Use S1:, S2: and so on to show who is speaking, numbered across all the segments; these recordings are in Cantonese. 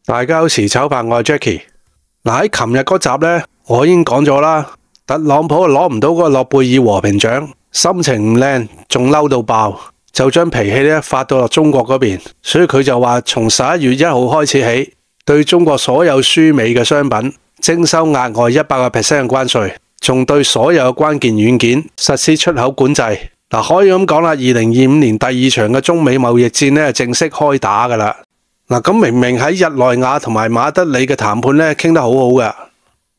S1: 大家好，時炒飯，我係 Jackie。喺琴日嗰集呢，我已經講咗啦，特朗普攞唔到嗰個諾貝爾和平獎，心情唔靚，仲嬲到爆，就將脾氣呢發到落中國嗰邊，所以佢就話從11月1號開始起，對中國所有輸美嘅商品徵收額外100% 嘅關稅，仲對所有嘅關鍵軟件實施出口管制。可以咁講啦，2025年第2場嘅中美貿易戰呢正式開打噶啦。咁明明喺日內瓦同埋馬德里嘅談判呢傾得好好噶，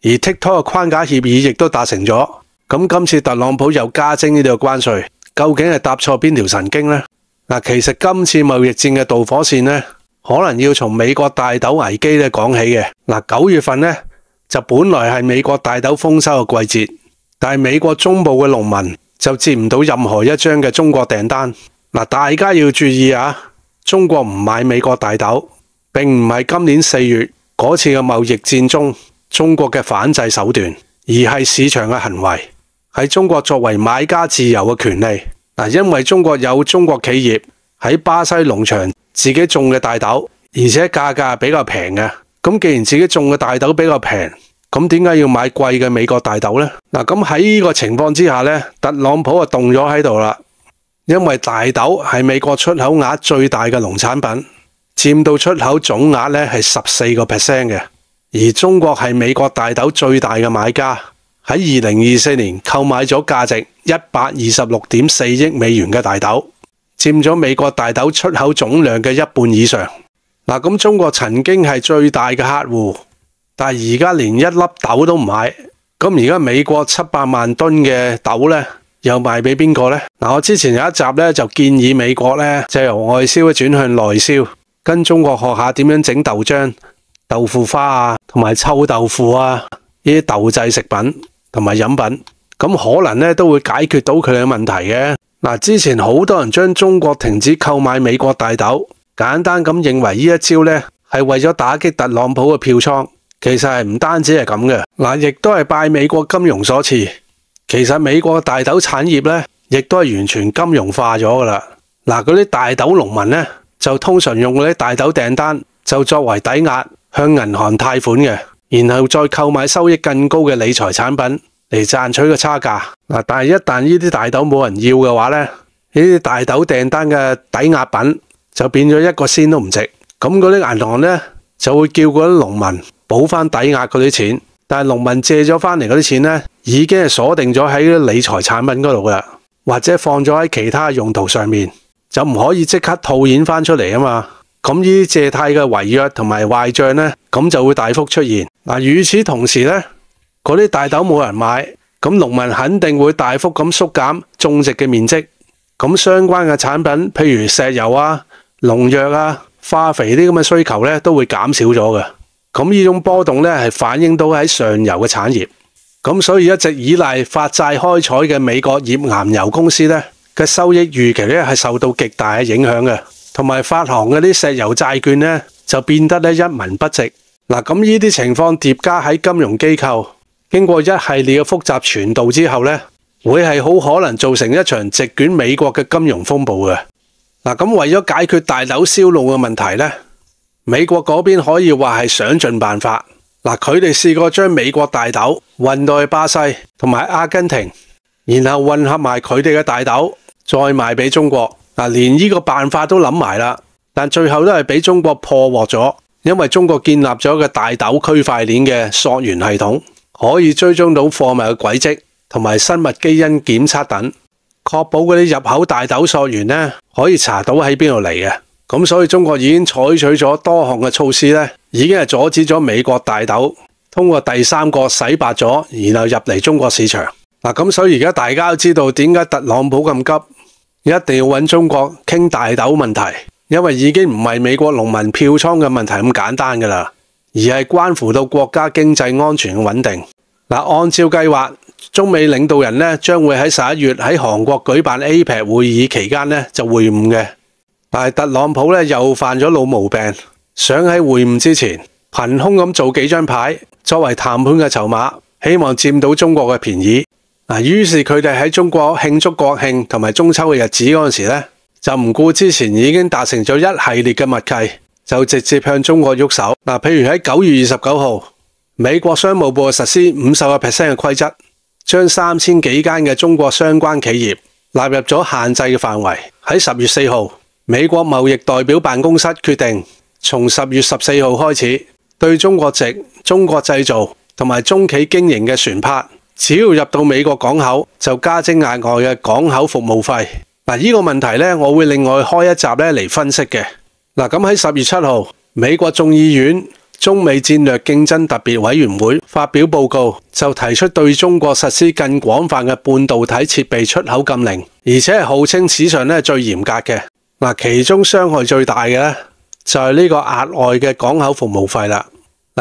S1: 而 TikTok 嘅框架協議亦都達成咗。咁今次特朗普又加徵呢啲嘅關稅，究竟係搭錯邊條神經呢？其實今次貿易戰嘅導火線呢，可能要從美國大豆危機呢講起嘅。9月份呢，就本來係美國大豆豐收嘅季節，但係美國中部嘅農民就接唔到任何一張嘅中國訂單。大家要注意啊！中國唔買美國大豆，並唔係今年4月嗰次嘅貿易戰中中國嘅反制手段，而係市場嘅行為，係中國作為買家自由嘅權利。因為中國有中國企業喺巴西農場自己種嘅大豆，而且價格係比較平嘅。咁既然自己種嘅大豆比較平，咁點解要買貴嘅美國大豆呢？咁喺呢個情況之下呢，特朗普就動咗喺度啦。因為大豆係美國出口額最大嘅農產品，佔到出口總額呢係14%嘅，而中國係美國大豆最大嘅買家，喺2024年購買咗價值126.4億美元嘅大豆，佔咗美國大豆出口總量嘅一半以上。咁中國曾經係最大嘅客戶，但係而家連一粒豆都唔買。咁而家美國700萬噸嘅豆呢，又賣俾邊個呢？我之前有一集呢，就建議美國呢，就由外銷轉向內銷，跟中國學下點樣整豆漿、豆腐花啊，同埋臭豆腐啊，呢啲豆製食品同埋飲品，咁可能呢都會解決到佢哋嘅問題嘅。之前好多人將中國停止購買美國大豆，簡單咁認為呢一招呢係為咗打擊特朗普嘅票倉，其實係唔單止係咁嘅。亦都係拜美國金融所賜。其實美國嘅大豆產業呢，亦都係完全金融化咗噶啦。嗰啲大豆農民呢，就通常用嗰啲大豆訂單就作為抵押向銀行貸款嘅，然後再購買收益更高嘅理財產品嚟賺取個差價。但係一旦呢啲大豆冇人要嘅話呢，呢啲大豆訂單嘅抵押品就變咗1個仙都唔值。咁嗰啲銀行呢，就會叫嗰啲農民補翻抵押嗰啲錢。但係農民借咗翻嚟嗰啲錢呢，已經係鎖定咗喺理財產品嗰度噶，或者放咗喺其他用途上面，就唔可以即刻套現翻出嚟啊嘛。咁呢啲借貸嘅違約同埋壞賬呢，咁就會大幅出現。與此同時呢，嗰啲大豆冇人買，咁農民肯定會大幅咁縮減種植嘅面積，咁相關嘅產品，譬如石油啊、農藥啊、化肥啲咁嘅需求呢，都會減少咗嘅。咁呢種波動呢，係反映到喺上游嘅產業，咁所以一直依賴發債開採嘅美國頁岩油公司呢嘅收益預期呢，係受到極大嘅影響嘅，同埋發行嗰啲石油債券呢，就變得一文不值。咁呢啲情況疊加喺金融機構經過一系列嘅複雜傳導之後呢，會係好可能造成一場席捲美國嘅金融風暴嘅。咁為咗解決大豆銷路嘅問題呢，美國嗰邊可以話係想盡辦法。佢哋試過將美國大豆運到去巴西同埋阿根廷，然後混合埋佢哋嘅大豆，再賣俾中國。連呢個辦法都諗埋啦，但最後都係俾中國破獲咗，因為中國建立咗個大豆區塊鏈嘅溯源系統，可以追蹤到貨物嘅軌跡同埋生物基因檢測等，確保嗰啲入口大豆溯源呢可以查到喺邊度嚟嘅。咁所以中國已經採取咗多項嘅措施呢，已經係阻止咗美國大豆通過第三國洗白咗，然後入嚟中國市場。咁所以而家大家都知道點解特朗普咁急，一定要揾中國傾大豆問題，因為已經唔係美國農民票倉嘅問題咁簡單噶啦，而係關乎到國家經濟安全嘅穩定。按照計劃，中美領導人呢將會喺11月喺韓國舉辦 APEC 會議期間呢就會晤嘅。但係特朗普呢又犯咗老毛病，想喺會晤之前憑空咁做幾張牌作為談判嘅籌碼，希望佔到中國嘅便宜。於是佢哋喺中國慶祝國慶同埋中秋嘅日子嗰陣時呢，就唔顧之前已經達成咗一系列嘅默契，就直接向中國喐手。譬如喺9月29號，美國商務部實施50% 嘅規則，將3000幾間嘅中國相關企業納入咗限制嘅範圍。喺10月4號，美國貿易代表辦公室決定，從10月14號開始，對中國籍、中國製造同埋中企經營嘅船舶，只要入到美國港口，就加徵額外嘅港口服務費。呢個問題呢，我會另外開一集呢嚟分析嘅。咁喺10月7號，美國眾議院中美戰略競爭特別委員會發表報告，就提出對中國實施更廣泛嘅半導體設備出口禁令，而且係號稱史上最嚴格嘅。其中傷害最大嘅呢，就係呢個額外嘅港口服務費啦。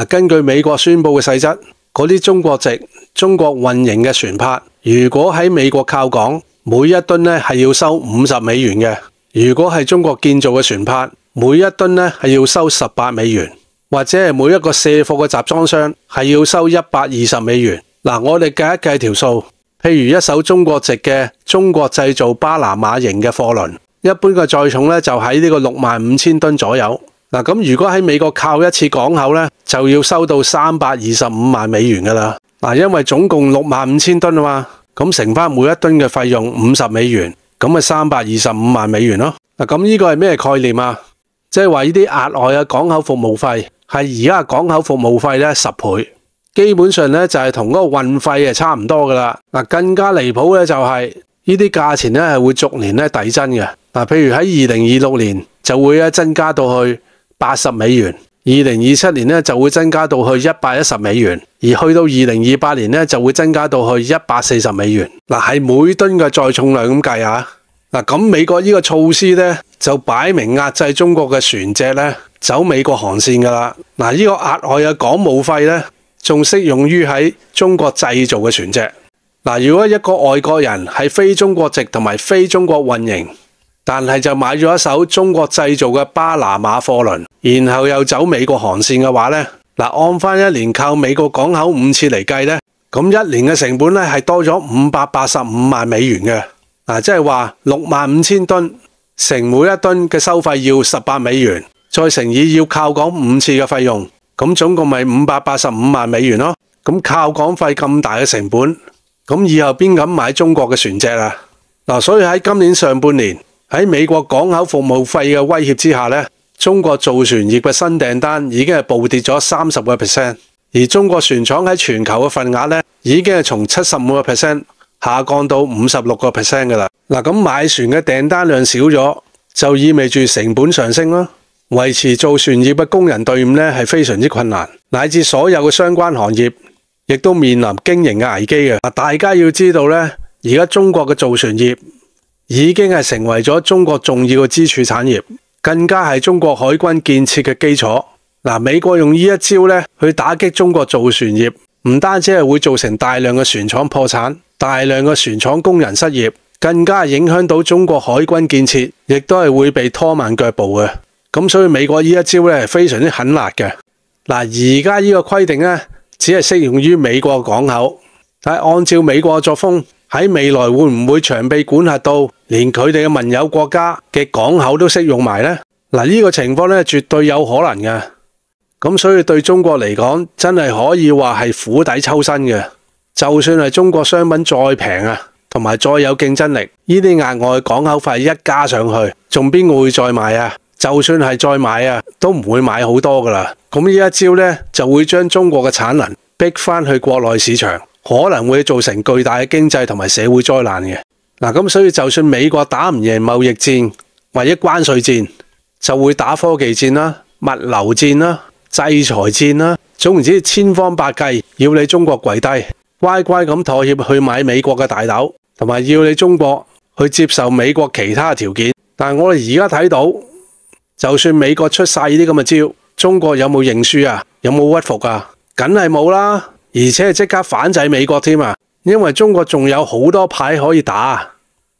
S1: 根據美國宣布嘅細則，嗰啲中國籍、中國運營嘅船舶，如果喺美國靠港，每一噸呢係要收50美元嘅；如果係中國建造嘅船舶，每一噸呢係要收18美元，或者係每一個卸貨嘅集裝箱係要收120美元。我哋計一計條數，譬如一艘中國籍嘅中國製造巴拿馬型嘅貨輪，一般嘅載重呢就喺呢個65000噸左右。咁如果喺美國靠一次港口呢，就要收到325萬美元噶啦。因為總共65000噸啊嘛，咁乘翻每一噸嘅費用50美元，咁咪325萬美元咯。咁呢個係咩概念啊？即係話呢啲額外嘅港口服務費係而家港口服務費呢10倍，基本上呢就係同嗰個運費係差唔多噶啦。更加離譜呢就係呢啲價錢呢係會逐年呢遞增嘅。譬如喺2026年就會增加到去80美元，2027年呢就會增加到去110美元，而去到2028年呢就會增加到去140美元。係每噸嘅載重量咁計啊。咁美國呢個措施呢，就擺明壓制中國嘅船隻呢走美國航線噶啦。呢個額外嘅港務費呢，仲適用於喺中國製造嘅船隻。如果一個外國人係非中國籍同埋非中國運營，但係就買咗一艘中國製造嘅巴拿馬貨輪，然後又走美國航線嘅話呢，按翻一年靠美國港口5次嚟計呢，咁一年嘅成本呢係多咗585萬美元嘅。即係話65000噸乘每一噸嘅收費要18美元，再乘以要靠港5次嘅費用，咁總共咪585萬美元咯。咁靠港費咁大嘅成本，咁以後邊敢買中國嘅船隻啊？所以喺今年上半年，喺美國港口服務費嘅威脅之下呢，中國造船業嘅新訂單已經係暴跌咗30%，而中國船廠喺全球嘅份額呢，已經係從75% 下降到56% 噶啦。咁買船嘅訂單量少咗，就意味住成本上升啦。維持造船業嘅工人隊伍呢係非常之困難，乃至所有嘅相關行業亦都面臨經營嘅危機嘅。大家要知道呢，而家中國嘅造船業已經係成為咗中國重要嘅支柱產業，更加係中國海軍建設嘅基礎。美國用呢一招呢去打擊中國造船業，唔單止係會造成大量嘅船廠破產，大量嘅船廠工人失業，更加影響到中國海軍建設，亦都係會被拖慢腳步嘅。咁所以美國呢一招呢係非常之狠辣嘅。而家呢個規定呢，只係適用於美國港口，但係按照美國嘅作風，喺未來會唔會長臂管轄到連佢哋嘅盟友國家嘅港口都適用埋呢？呢個情況呢，絕對有可能嘅。咁所以對中國嚟講，真係可以話係釜底抽薪嘅。就算係中國商品再平啊，同埋再有競爭力，呢啲額外港口費一加上去，仲邊個會再買啊？就算係再買啊，都唔會買好多噶啦。咁呢一招呢，就會將中國嘅產能逼翻去國內市場，可能會造成巨大嘅經濟同埋社會災難嘅。咁所以就算美國打唔贏貿易戰或者關稅戰，就會打科技戰啦、物流戰啦、制裁戰啦，總言之千方百計要你中國跪低，乖乖咁妥協去買美國嘅大豆，同埋要你中國去接受美國其他嘅條件。但係我哋而家睇到，就算美國出晒呢啲咁嘅招，中國有冇認輸啊？有冇屈服啊？梗係冇啦，而且係即刻反制美國添啊！因為中國仲有好多牌可以打，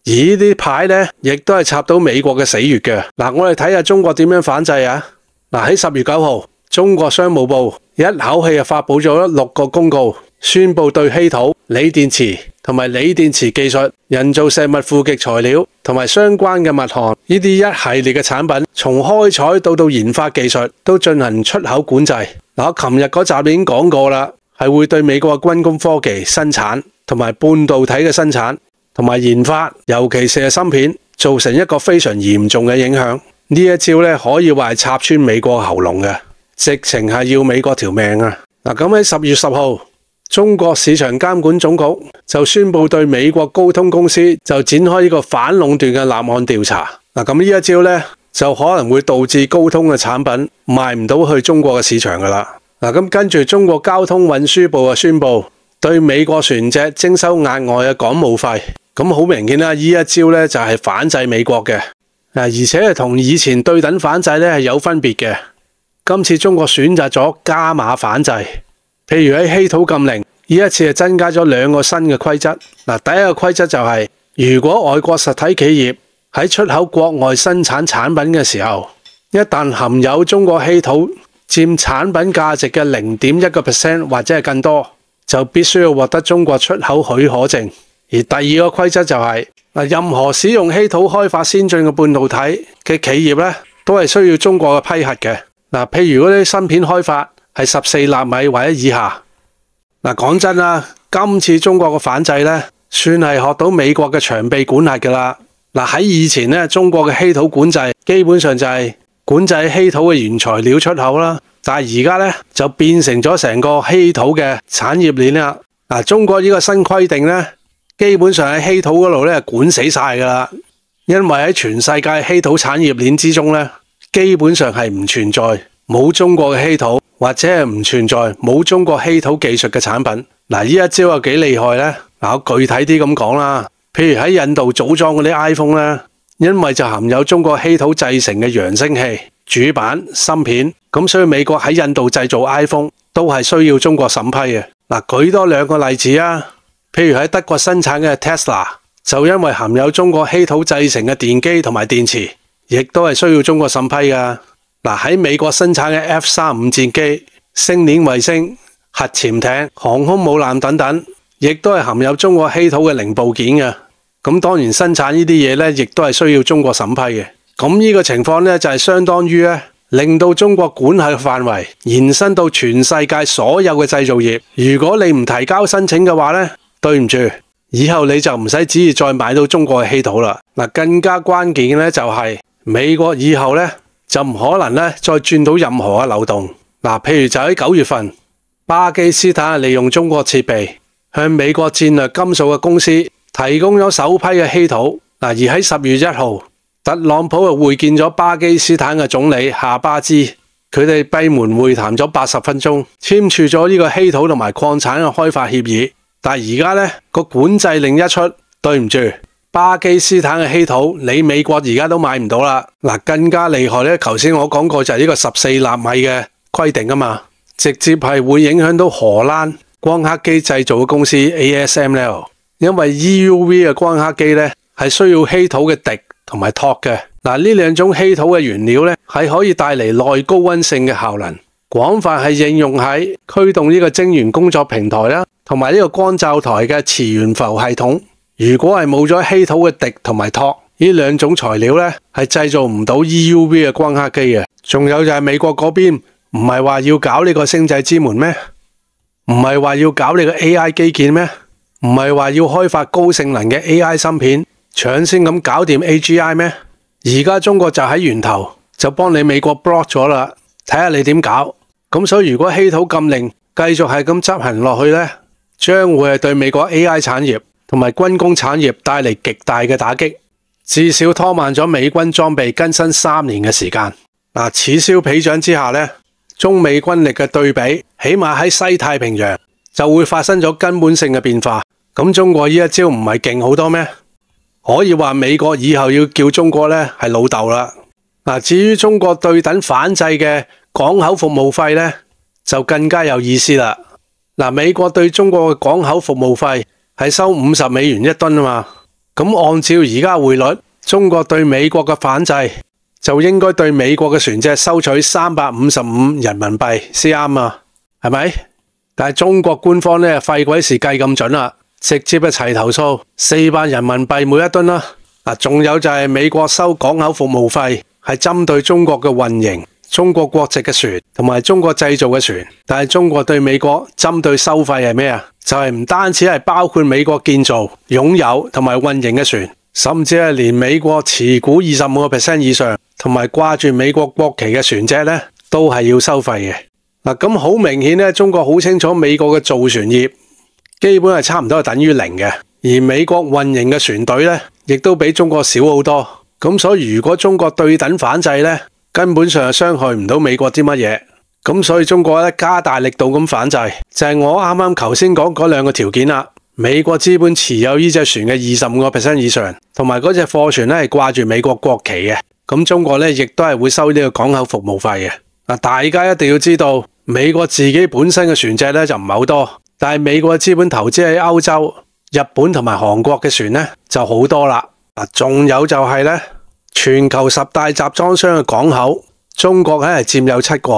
S1: 而呢啲牌呢，亦都係插到美國嘅死穴嘅。我哋睇下中國點樣反制啊！喺10月9號，中國商務部一口氣發佈咗6個公告，宣布對稀土、鋰電池、同埋鋰電池技術、人造石墨負極材料同埋相關嘅物項，呢啲一系列嘅產品，從開採到研發技術都進行出口管制。我琴日嗰集已經講過啦，係會對美國嘅軍工科技生產同埋半導體嘅生產同埋研發，尤其是係芯片，造成一個非常嚴重嘅影響。呢一招咧可以話係插穿美國喉嚨嘅，直情係要美國條命啊！嗱，咁喺10月10號，中國市場監管總局就宣布對美國高通公司就展開呢個反壟斷嘅立案調查。嗱，咁呢一招咧就可能會導致高通嘅產品賣唔到去中國嘅市場噶啦。嗱，咁跟住中國交通運輸部就宣布對美國船隻徵收額外嘅港務費。咁好明顯啦，呢一招咧就係反制美國嘅。而且係同以前對等反制咧係有分別嘅。今次中國選擇咗加碼反制，譬如喺稀土禁令，呢一次係增加咗2個新嘅規則。嗱，第一個規則就係，如果外國實體企業喺出口國外生產產品嘅時候，一旦含有中國稀土佔產品價值嘅0.1% 或者係更多，就必須要獲得中國出口許可證。而第二個規則就係，任何使用稀土開發先進嘅半導體嘅企業咧，都係需要中國嘅批核嘅。嗱，譬如嗰啲芯片開發係14納米或者以下。嗱，講真啦，今次中國嘅反制咧，算係學到美國嘅長臂管轄噶啦。嗱，喺以前咧，中國嘅稀土管制基本上就係管制稀土嘅原材料出口啦。但係而家咧就變成咗成個稀土嘅產業鏈啦。嗱，中國呢個新規定咧，基本上喺稀土嗰度咧管死晒噶啦，因為喺全世界稀土產業鏈之中咧，基本上係唔存在冇中國嘅稀土，或者係唔存在冇中國稀土技術嘅產品。嗱，呢一招有幾厲害咧？嗱，我具體啲咁講啦，譬如喺印度組裝嗰啲 iPhone 咧，因為就含有中國稀土製成嘅揚聲器、主板、芯片，咁所以美國喺印度製造 iPhone 都係需要中國審批嘅。嗱，舉多2個例子啊。譬如喺德國生產嘅 Tesla， 就因為含有中國稀土製成嘅電機同埋電池，亦都係需要中國審批噶。嗱，喺美國生產嘅 F-35戰機、星鏈衛星、核潛艇、航空母艦等等，亦都係含有中國稀土嘅零部件嘅。咁當然生產呢啲嘢咧，亦都係需要中國審批嘅。咁呢個情況咧就係相當於咧，令到中國管轄嘅範圍延伸到全世界所有嘅製造業。如果你唔提交申請嘅話咧，對唔住，以後你就唔使旨意再買到中國嘅稀土啦。嗱，更加關鍵嘅咧就係美國以後咧就唔可能咧再鑽到任何嘅漏洞。嗱，譬如就喺9月份，巴基斯坦利用中國設備向美國戰略金屬嘅公司提供咗首批嘅稀土。嗱，而喺10月1號，特朗普就會見咗巴基斯坦嘅總理夏巴茲，佢哋閉門會談咗80分鐘，簽署咗呢個稀土同埋礦產嘅開發協議。但係而家咧個管制令一出，對唔住，巴基斯坦嘅稀土你美國而家都買唔到啦。嗱，更加厲害咧，頭先我講過就係呢個14納米嘅規定啊嘛，直接係會影響到荷蘭光刻機製造嘅公司 ASML， 因為 EUV 嘅光刻機咧係需要稀土嘅銻同埋拓嘅。嗱，呢2種稀土嘅原料咧係可以帶嚟內高溫性嘅效能，廣泛係應用喺驅動呢個晶圓工作平台啦，同埋呢個光罩台嘅磁懸浮系統。如果係冇咗稀土嘅銻同埋拓呢2種材料咧，係製造唔到 EUV 嘅光刻機嘅。仲有就係美國嗰邊唔係話要搞呢個星際之門咩？唔係話要搞呢個 AI 基建咩？唔係話要開發高性能嘅 AI 芯片，搶先咁搞掂 AGI 咩？而家中國就喺源頭就幫你美國 block 咗啦，睇下你點搞。咁所以如果稀土禁令繼續係咁執行落去咧，將會係對美國 AI 產業同埋軍工產業帶嚟極大嘅打擊，至少拖慢咗美軍裝備更新3年嘅時間。嗱，此消彼長之下咧，中美軍力嘅對比，起碼喺西太平洋就會發生咗根本性嘅變化。咁中國呢一招唔係勁好多咩？可以話美國以後要叫中國咧係老豆啦。嗱，至於中國對等反制嘅港口服務費咧，就更加有意思啦。嗱，美國對中國嘅港口服務費係收50美元1噸啊嘛。咁按照而家匯率，中國對美國嘅反制就應該對美國嘅船隻收取355人民幣先啱啊，係咪？但係中國官方咧廢鬼事計咁準啦，直接嘅齊頭數400人民幣每一噸啦。仲有就係美國收港口服務費，係針對中國嘅運營、中國國籍嘅船同埋中國製造嘅船。但係中國對美國針對收費係咩啊？就係唔單止係包括美國建造、擁有同埋運營嘅船，甚至係連美國持股25% 以上同埋掛住美國國旗嘅船隻咧，都係要收費嘅。咁好明顯咧，中國好清楚美國嘅造船業基本係差唔多係等於零嘅，而美國運營嘅船隊咧，亦都比中國少好多。咁所以如果中國對等反制咧，根本上係傷害唔到美國啲乜嘢。咁所以中國咧加大力度咁反制，就係我啱啱頭先講嗰兩個條件啦。美國資本持有呢隻船嘅25% 以上，同埋嗰隻貨船咧係掛住美國國旗嘅。咁中國咧亦都係會收呢個港口服務費嘅。大家一定要知道，美國自己本身嘅船隻咧就唔係好多，但係美國嘅資本投資喺歐洲、日本同埋韓國嘅船咧就好多啦。仲有就係咧，全球10大集裝箱嘅港口，中國係佔有7個，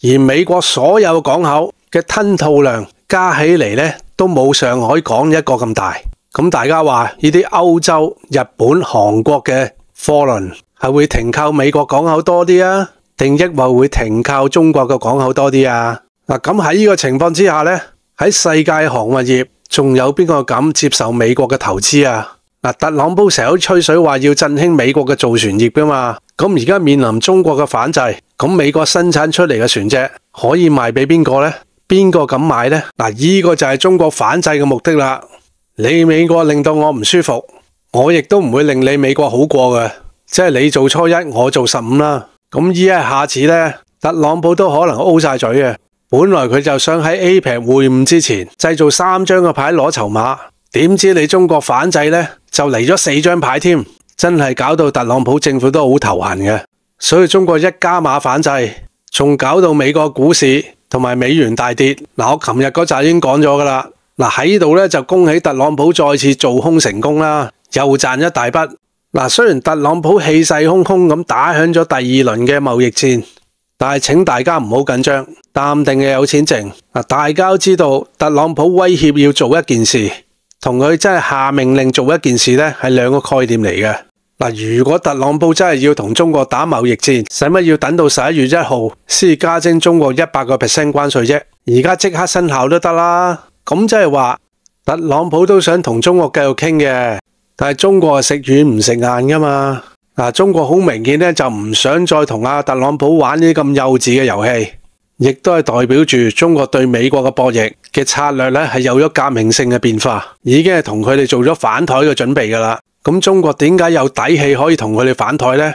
S1: 而美國所有港口嘅吞吐量加起嚟咧都冇上海港一個咁大。咁大家話呢啲歐洲、日本、韓國嘅貨輪係會停靠美國港口多啲啊，定抑或會停靠中國嘅港口多啲啊？咁喺呢個情況之下咧，喺世界航運業仲有邊個敢接受美國嘅投資啊？特朗普成日都吹水話要振興美國嘅造船業噶嘛，咁而家面臨中國嘅反制，咁美國生產出嚟嘅船隻可以賣俾邊個呢？邊個敢買呢？呢個就係中國反制嘅目的啦。你美國令到我唔舒服，我亦都唔會令你美國好過嘅，即係你做初一，我做15啦。咁依一下次呢，特朗普都可能 O 晒嘴嘅。本來佢就想喺 APEC 會晤之前製造3張嘅牌攞籌碼，點知你中國反制呢，就嚟咗4張牌添，真係搞到特朗普政府都好頭痕嘅。所以中國一加碼反制，仲搞到美國股市同埋美元大跌。我琴日嗰集已經講咗噶啦。喺呢度咧就恭喜特朗普再次做空成功啦，又賺一大筆。雖然特朗普氣勢洶洶咁打響咗第2輪嘅貿易戰，但係請大家唔好緊張，淡定嘅有錢剩。大家都知道特朗普威脅要做一件事，同佢真係下命令做一件事咧，係兩個概念嚟嘅。如果特朗普真係要同中國打貿易戰，使乜要等到11月1號先加徵中國100% 關稅啫？而家即刻生效都得啦。咁即係話特朗普都想同中國繼續傾嘅，但係中國係食軟唔食硬噶嘛。中國好明顯咧就唔想再同特朗普玩呢啲咁幼稚嘅遊戲，亦都係代表住中國對美國嘅博弈嘅策略咧係有咗革命性嘅變化，已經係同佢哋做咗反台嘅準備噶啦。咁中國點解有底氣可以同佢哋反台呢？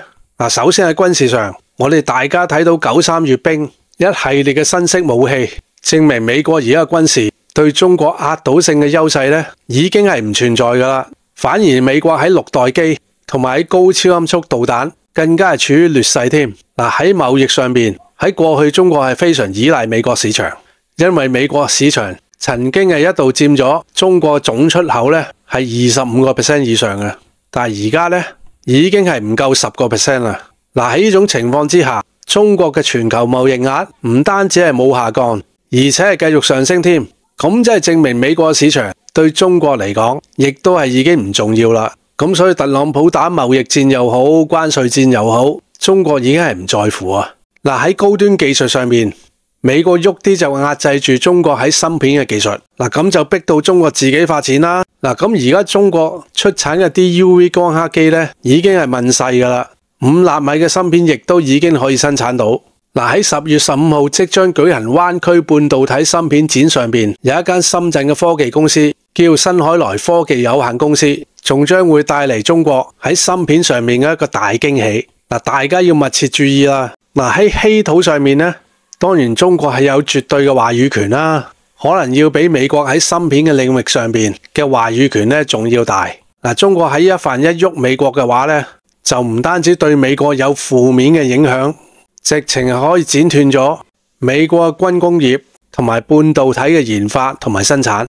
S1: 首先喺軍事上，我哋大家睇到93閱兵一系列嘅新式武器，證明美國而家嘅軍事對中國壓倒性嘅優勢咧，已經係唔存在噶啦。反而美國喺6代機同埋喺高超音速導彈更加係處於劣勢添。喺貿易上邊，喺過去中國係非常依賴美國市場，因為美國市場曾經係一度佔咗中國總出口咧係25% 以上嘅，但係而家咧已經係唔夠10% 啦。喺呢種情況之下，中國嘅全球貿易額唔單止係冇下降，而且係繼續上升添。咁即係證明美國市場對中國嚟講，亦都係已經唔重要啦。咁所以特朗普打貿易戰又好，關稅戰又好，中國已經係唔在乎啊。喺高端技術上面，美國喐啲就壓制住中國喺芯片嘅技術，咁就逼到中國自己發展啦。咁而家中國出產嘅 DUV 光刻機咧，已經係問世噶啦，5納米嘅芯片亦都已經可以生產到。喺10月15號即將舉行灣區半導體芯片展上邊，有一間深圳嘅科技公司叫新海來科技有限公司，仲將會帶嚟中國喺芯片上面嘅一個大驚喜。大家要密切注意啦。喺稀土上面呢，當然中國係有絕對嘅話語權啦，可能要比美國喺芯片嘅領域上邊嘅話語權咧仲要大。中國喺一犯一喐美國嘅話咧，就唔單止對美國有負面嘅影響，直情係可以剪斷咗美國嘅軍工業同埋半導體嘅研發同埋生產。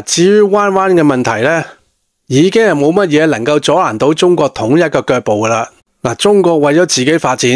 S1: 至於灣灣嘅問題咧，已經係冇乜嘢能夠阻攔到中國統一嘅腳步噶啦。中國為咗自己發展，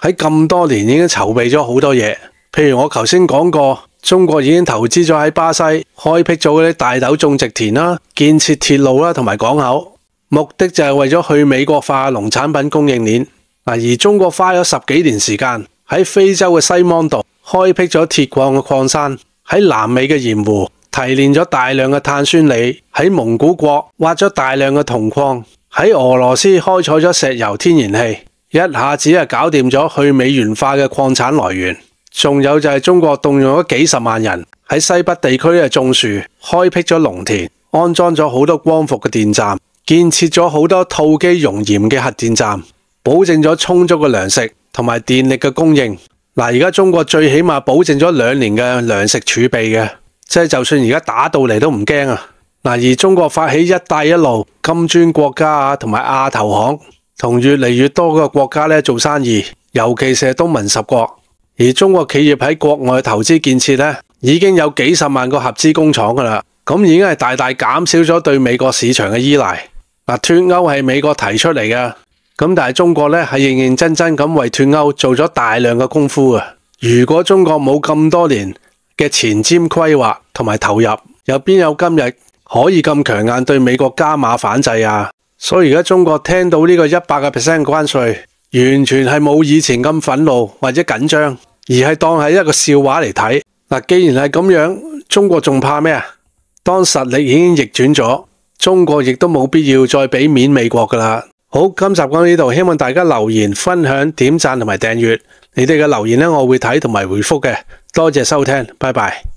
S1: 喺咁多年已經籌備咗好多嘢，譬如我頭先講過，中國已經投資咗喺巴西，開闢咗嗰啲大豆種植田啦，建設鐵路啦同埋港口，目的就係為咗去美國化農產品供應鏈。而中國花咗10幾年時間喺非洲嘅西芒度開闢咗鐵礦嘅礦山，喺南美嘅鹽湖提煉咗大量嘅碳酸鋰，喺蒙古國挖咗大量嘅銅礦，喺俄羅斯開採咗石油天然氣，一下子係搞掂咗去美元化嘅礦產來源。仲有就係中國動用咗幾十萬人喺西北地區咧種樹，開闢咗農田，安裝咗好多光伏嘅電站，建設咗好多套機熔鹽嘅核電站，保證咗充足嘅糧食同埋電力嘅供應。而家中國最起碼保證咗2年嘅糧食儲備嘅，即係就算而家打到嚟都唔驚啊！而中國發起一帶一路、金磚國家啊，同埋亞投行，同越嚟越多嘅國家咧做生意，尤其是係東盟10國。而中國企業喺國外投資建設咧，已經有幾十萬個合資工廠噶啦，咁已經係大大減少咗對美國市場嘅依賴。脫歐係美國提出嚟嘅，咁但係中國咧係認認真真咁為脫歐做咗大量嘅功夫啊！如果中國冇咁多年嘅前瞻規劃同埋投入，又邊有今日可以咁強硬對美國加碼反制啊？所以而家中國聽到呢個100% 關稅，完全係冇以前咁憤怒或者緊張，而係當係一個笑話嚟睇。既然係咁樣，中國仲怕咩啊？當實力已經逆轉咗，中國亦都冇必要再俾面美國噶啦。好，今集講到呢度，希望大家留言、分享、點讚同埋訂閱。你哋嘅留言咧，我會睇同埋回覆嘅。多謝收聽，拜拜。